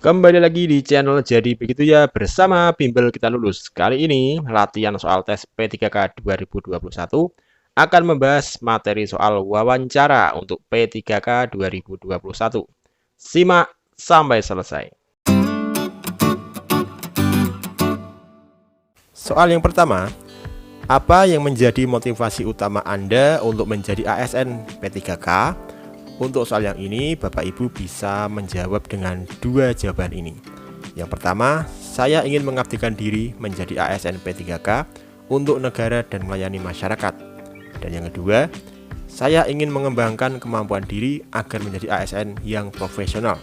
Kembali lagi di channel Jadi Begitu Ya bersama Bimbel Kita Lulus. Kali ini latihan soal tes P3K 2021 akan membahas materi soal wawancara untuk P3K 2021. Simak sampai selesai. Soal yang pertama, apa yang menjadi motivasi utama Anda untuk menjadi ASN P3K? Untuk soal yang ini, Bapak Ibu bisa menjawab dengan dua jawaban ini. Yang pertama, saya ingin mengabdikan diri menjadi ASN P3K untuk negara dan melayani masyarakat. Dan yang kedua, saya ingin mengembangkan kemampuan diri agar menjadi ASN yang profesional.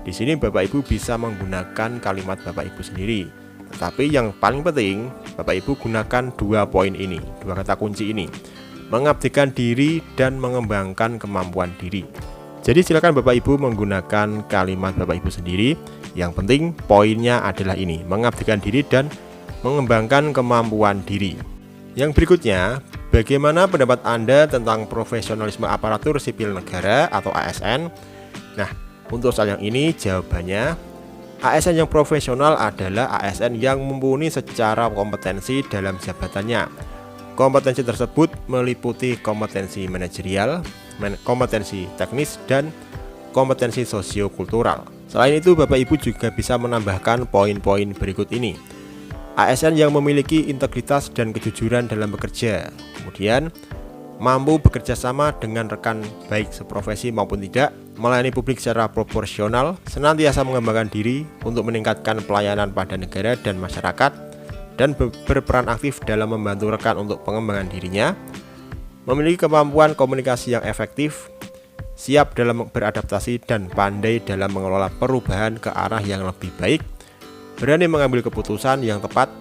Di sini Bapak Ibu bisa menggunakan kalimat Bapak Ibu sendiri. Tetapi yang paling penting, Bapak Ibu gunakan dua poin ini, dua kata kunci ini. Mengabdikan diri dan mengembangkan kemampuan diri. Jadi silakan Bapak Ibu menggunakan kalimat Bapak Ibu sendiri. Yang penting poinnya adalah ini, mengabdikan diri dan mengembangkan kemampuan diri. Yang berikutnya, bagaimana pendapat Anda tentang profesionalisme aparatur sipil negara atau ASN? Nah, untuk soal yang ini jawabannya, ASN yang profesional adalah ASN yang mumpuni secara kompetensi dalam jabatannya. Kompetensi tersebut meliputi kompetensi manajerial, kompetensi teknis, dan kompetensi sosiokultural. Selain itu, Bapak Ibu juga bisa menambahkan poin-poin berikut ini. ASN yang memiliki integritas dan kejujuran dalam bekerja. Kemudian, mampu bekerja sama dengan rekan baik seprofesi maupun tidak, melayani publik secara proporsional, senantiasa mengembangkan diri untuk meningkatkan pelayanan pada negara dan masyarakat, dan berperan aktif dalam membantu rekan untuk pengembangan dirinya, memiliki kemampuan komunikasi yang efektif, siap dalam beradaptasi dan pandai dalam mengelola perubahan ke arah yang lebih baik, berani mengambil keputusan yang tepat,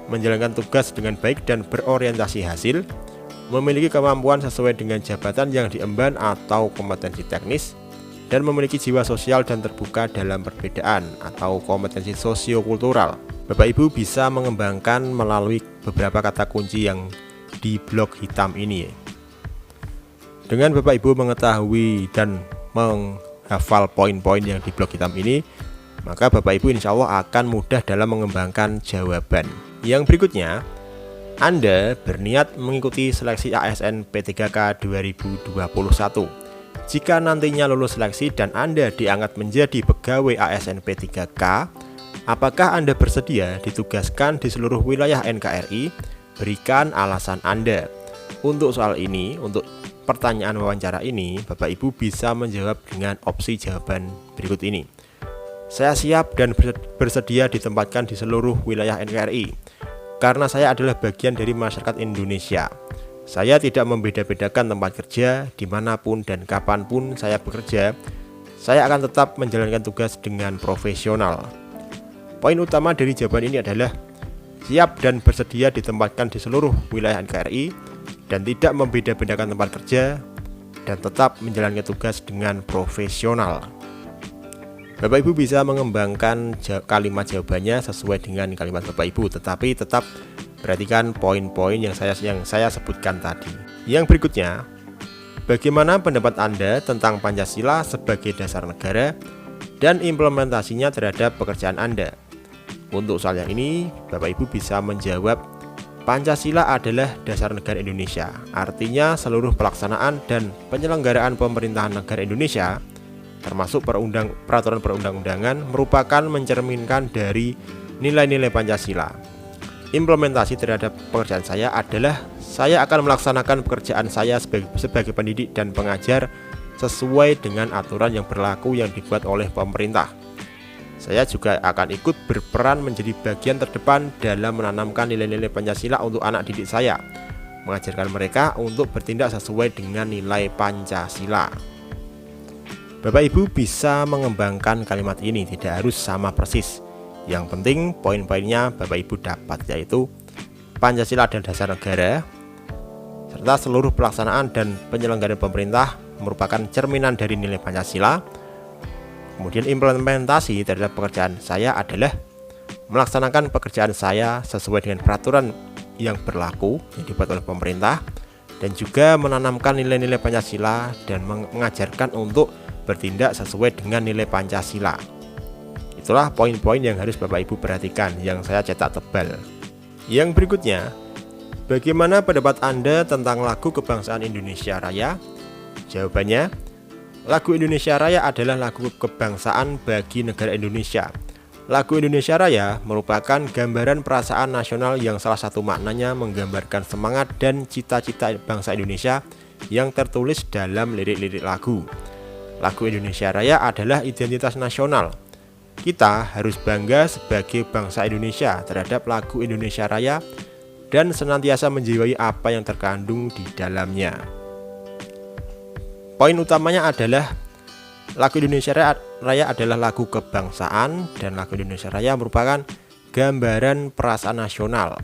menjalankan tugas dengan baik dan berorientasi hasil, memiliki kemampuan sesuai dengan jabatan yang diemban atau kompetensi teknis, dan memiliki jiwa sosial dan terbuka dalam perbedaan atau kompetensi sosiokultural. Bapak Ibu bisa mengembangkan melalui beberapa kata kunci yang di blok hitam ini. Dengan Bapak Ibu mengetahui dan menghafal poin-poin yang di blok hitam ini, maka Bapak Ibu insya Allah akan mudah dalam mengembangkan jawaban. Yang berikutnya, Anda berniat mengikuti seleksi ASN P3K 2021. Jika nantinya lulus seleksi dan Anda diangkat menjadi pegawai ASN P3K, apakah Anda bersedia ditugaskan di seluruh wilayah NKRI? Berikan alasan Anda. Untuk soal ini, untuk pertanyaan wawancara ini, Bapak Ibu bisa menjawab dengan opsi jawaban berikut ini. Saya siap dan bersedia ditempatkan di seluruh wilayah NKRI, karena saya adalah bagian dari masyarakat Indonesia. Saya tidak membeda-bedakan tempat kerja, dimanapun dan kapanpun saya bekerja, saya akan tetap menjalankan tugas dengan profesional. Poin utama dari jawaban ini adalah siap dan bersedia ditempatkan di seluruh wilayah NKRI dan tidak membeda-bedakan tempat kerja dan tetap menjalankan tugas dengan profesional. Bapak Ibu bisa mengembangkan kalimat jawabannya sesuai dengan kalimat Bapak Ibu, tetapi tetap perhatikan poin-poin yang saya sebutkan tadi. Yang berikutnya, bagaimana pendapat Anda tentang Pancasila sebagai dasar negara dan implementasinya terhadap pekerjaan Anda? Untuk soal yang ini, Bapak Ibu bisa menjawab, Pancasila adalah dasar negara Indonesia. Artinya seluruh pelaksanaan dan penyelenggaraan pemerintahan negara Indonesia, termasuk peraturan perundang-undangan, merupakan mencerminkan dari nilai-nilai Pancasila. Implementasi terhadap pekerjaan saya adalah saya akan melaksanakan pekerjaan saya sebagai pendidik dan pengajar sesuai dengan aturan yang berlaku yang dibuat oleh pemerintah. Saya juga akan ikut berperan menjadi bagian terdepan dalam menanamkan nilai-nilai Pancasila untuk anak didik saya, mengajarkan mereka untuk bertindak sesuai dengan nilai Pancasila. Bapak Ibu bisa mengembangkan kalimat ini, tidak harus sama persis. Yang penting poin-poinnya Bapak Ibu dapat, yaitu Pancasila adalah dasar negara, serta seluruh pelaksanaan dan penyelenggaraan pemerintah merupakan cerminan dari nilai Pancasila. Kemudian implementasi terhadap pekerjaan saya adalah melaksanakan pekerjaan saya sesuai dengan peraturan yang berlaku yang dibuat oleh pemerintah, dan juga menanamkan nilai-nilai Pancasila dan mengajarkan untuk bertindak sesuai dengan nilai Pancasila. Itulah poin-poin yang harus Bapak Ibu perhatikan yang saya cetak tebal. Yang berikutnya, bagaimana pendapat Anda tentang lagu kebangsaan Indonesia Raya? Jawabannya, lagu Indonesia Raya adalah lagu kebangsaan bagi negara Indonesia. Lagu Indonesia Raya merupakan gambaran perasaan nasional yang salah satu maknanya menggambarkan semangat dan cita-cita bangsa Indonesia yang tertulis dalam lirik-lirik lagu. Lagu Indonesia Raya adalah identitas nasional. Kita harus bangga sebagai bangsa Indonesia terhadap lagu Indonesia Raya dan senantiasa menjiwai apa yang terkandung di dalamnya. Poin utamanya adalah lagu Indonesia Raya adalah lagu kebangsaan dan lagu Indonesia Raya merupakan gambaran perasaan nasional.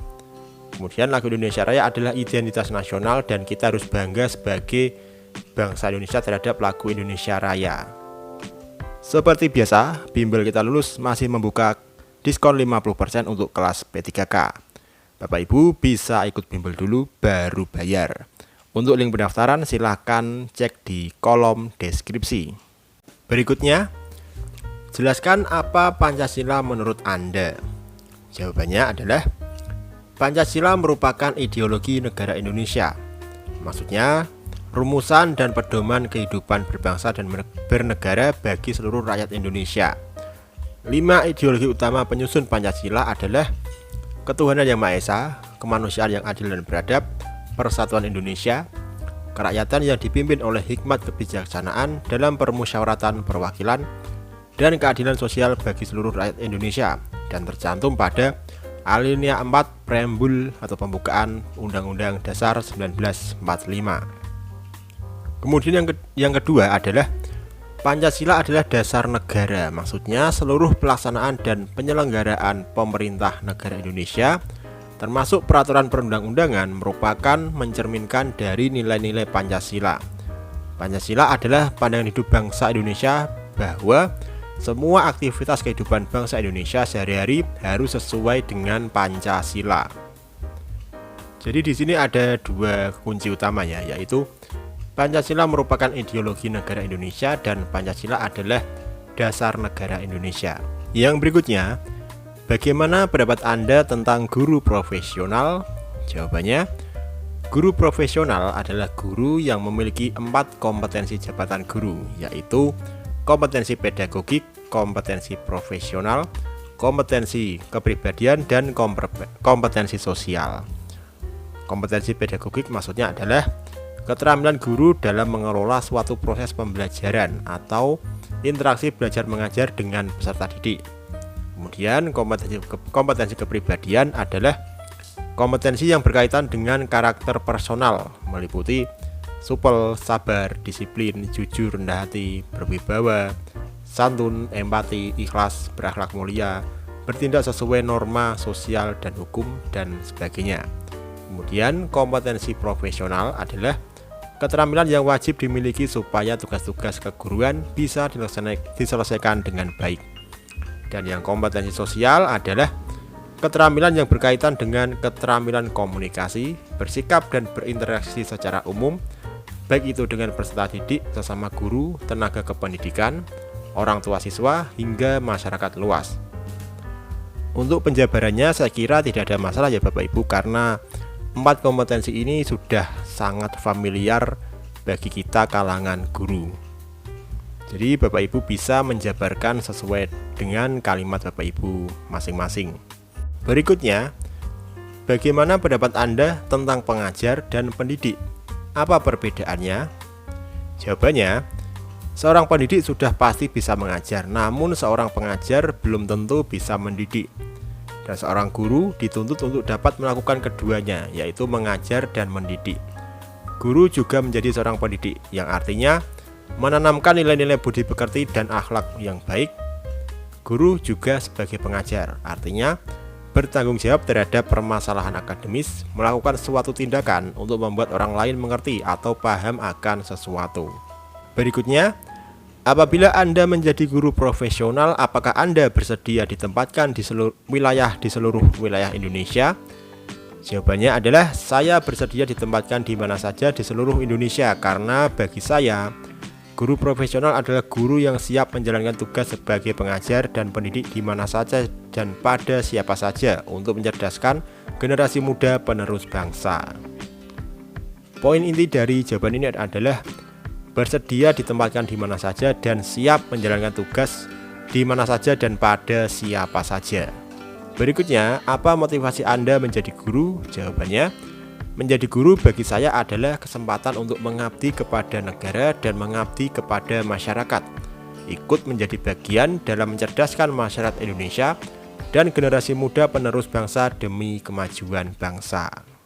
Kemudian lagu Indonesia Raya adalah identitas nasional dan kita harus bangga sebagai bangsa Indonesia terhadap lagu Indonesia Raya. Seperti biasa, bimbel kita lulus masih membuka diskon 50% untuk kelas P3K. Bapak Ibu bisa ikut bimbel dulu baru bayar. Untuk link pendaftaran silahkan cek di kolom deskripsi. Berikutnya, jelaskan apa Pancasila menurut Anda. Jawabannya adalah Pancasila merupakan ideologi negara Indonesia. Maksudnya, rumusan dan pedoman kehidupan berbangsa dan bernegara bagi seluruh rakyat Indonesia. 5 ideologi utama penyusun Pancasila adalah ketuhanan yang Maha Esa, kemanusiaan yang adil dan beradab, persatuan Indonesia, kerakyatan yang dipimpin oleh hikmat kebijaksanaan dalam permusyawaratan perwakilan, dan keadilan sosial bagi seluruh rakyat Indonesia, dan tercantum pada alinea 4 preambul atau pembukaan Undang-Undang Dasar 1945. Kemudian yang kedua adalah Pancasila adalah dasar negara. Maksudnya seluruh pelaksanaan dan penyelenggaraan pemerintah negara Indonesia termasuk peraturan perundang-undangan merupakan mencerminkan dari nilai-nilai Pancasila. Pancasila adalah pandangan hidup bangsa Indonesia bahwa semua aktivitas kehidupan bangsa Indonesia sehari-hari harus sesuai dengan Pancasila. Jadi di sini ada 2 kunci utamanya, yaitu Pancasila merupakan ideologi negara Indonesia dan Pancasila adalah dasar negara Indonesia. Yang berikutnya, bagaimana pendapat Anda tentang guru profesional? Jawabannya, guru profesional adalah guru yang memiliki 4 kompetensi jabatan guru, yaitu kompetensi pedagogik, kompetensi profesional, kompetensi kepribadian, dan kompetensi sosial. Kompetensi pedagogik maksudnya adalah keterampilan guru dalam mengelola suatu proses pembelajaran atau interaksi belajar mengajar dengan peserta didik. Kemudian kompetensi kepribadian adalah kompetensi yang berkaitan dengan karakter personal, meliputi supel, sabar, disiplin, jujur, rendah hati, berwibawa, santun, empati, ikhlas, berakhlak mulia, bertindak sesuai norma sosial dan hukum, dan sebagainya. Kemudian kompetensi profesional adalah keterampilan yang wajib dimiliki supaya tugas-tugas keguruan bisa diselesaikan dengan baik. Dan yang kompetensi sosial adalah keterampilan yang berkaitan dengan keterampilan komunikasi, bersikap dan berinteraksi secara umum, baik itu dengan peserta didik, sesama guru, tenaga kependidikan, orang tua siswa, hingga masyarakat luas. Untuk penjabarannya saya kira tidak ada masalah ya Bapak Ibu, karena 4 kompetensi ini sudah sangat familiar bagi kita kalangan guru. Jadi Bapak Ibu bisa menjabarkan sesuai dengan kalimat Bapak Ibu masing-masing. Berikutnya, bagaimana pendapat Anda tentang pengajar dan pendidik? Apa perbedaannya? Jawabannya, seorang pendidik sudah pasti bisa mengajar, namun seorang pengajar belum tentu bisa mendidik. Dan seorang guru dituntut untuk dapat melakukan keduanya, yaitu mengajar dan mendidik. Guru juga menjadi seorang pendidik, yang artinya menanamkan nilai-nilai budi pekerti dan akhlak yang baik. Guru juga sebagai pengajar, artinya bertanggung jawab terhadap permasalahan akademis, melakukan suatu tindakan untuk membuat orang lain mengerti atau paham akan sesuatu. Berikutnya, apabila Anda menjadi guru profesional, apakah Anda bersedia ditempatkan di seluruh wilayah Indonesia? Jawabannya adalah saya bersedia ditempatkan di mana saja di seluruh Indonesia, karena bagi saya Guru profesional adalah guru yang siap menjalankan tugas sebagai pengajar dan pendidik di mana saja dan pada siapa saja untuk mencerdaskan generasi muda penerus bangsa. Poin inti dari jawaban ini adalah bersedia ditempatkan di mana saja dan siap menjalankan tugas di mana saja dan pada siapa saja. Berikutnya, apa motivasi Anda menjadi guru? Jawabannya, menjadi guru bagi saya adalah kesempatan untuk mengabdi kepada negara dan mengabdi kepada masyarakat. Ikut menjadi bagian dalam mencerdaskan masyarakat Indonesia dan generasi muda penerus bangsa demi kemajuan bangsa.